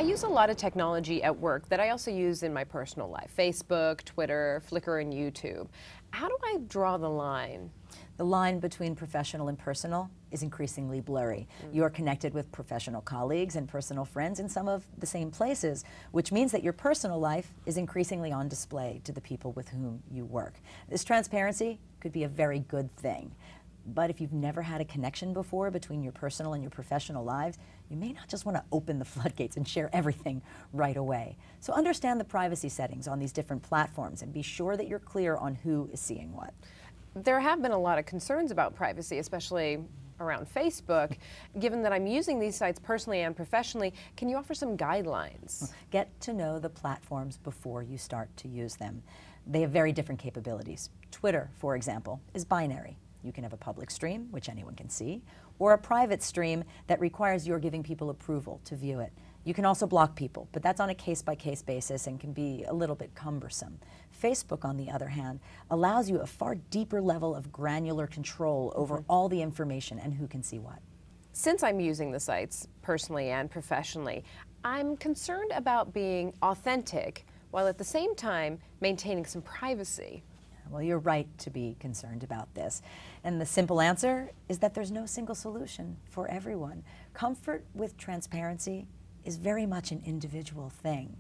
I use a lot of technology at work that I also use in my personal life. Facebook, Twitter, Flickr, and YouTube. How do I draw the line? The line between professional and personal is increasingly blurry. You're connected with professional colleagues and personal friends in some of the same places, which means that your personal life is increasingly on display to the people with whom you work. This transparency could be a very good thing. But if you've never had a connection before between your personal and your professional lives, you may not just want to open the floodgates and share everything right away. So understand the privacy settings on these different platforms and be sure that you're clear on who is seeing what. There have been a lot of concerns about privacy, especially around Facebook. Given that I'm using these sites personally and professionally, can you offer some guidelines? Get to know the platforms before you start to use them. They have very different capabilities. Twitter, for example, is binary. You can have a public stream, which anyone can see, or a private stream that requires your giving people approval to view it. You can also block people, but that's on a case-by-case basis and can be a little bit cumbersome. Facebook, on the other hand, allows you a far deeper level of granular control over all the information and who can see what. Since I'm using the sites personally and professionally, I'm concerned about being authentic while at the same time maintaining some privacy. Well, you're right to be concerned about this. And the simple answer is that there's no single solution for everyone. Comfort with transparency is very much an individual thing.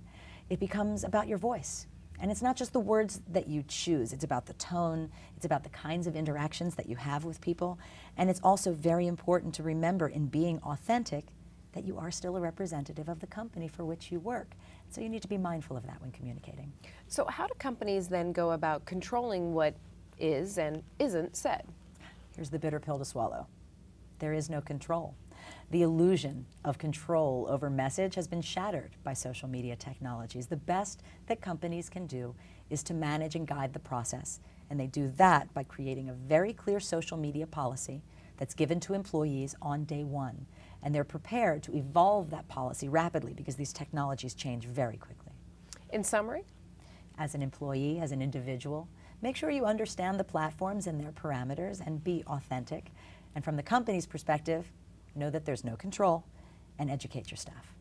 It becomes about your voice. And it's not just the words that you choose, it's about the tone, it's about the kinds of interactions that you have with people. And it's also very important to remember in being authentic that you are still a representative of the company for which you work. So you need to be mindful of that when communicating. So how do companies then go about controlling what is and isn't said? Here's the bitter pill to swallow. There is no control. The illusion of control over message has been shattered by social media technologies. The best that companies can do is to manage and guide the process. And they do that by creating a very clear social media policy that's given to employees on day one. And they're prepared to evolve that policy rapidly because these technologies change very quickly. In summary? As an employee, as an individual, make sure you understand the platforms and their parameters and be authentic. And from the company's perspective, know that there's no control and educate your staff.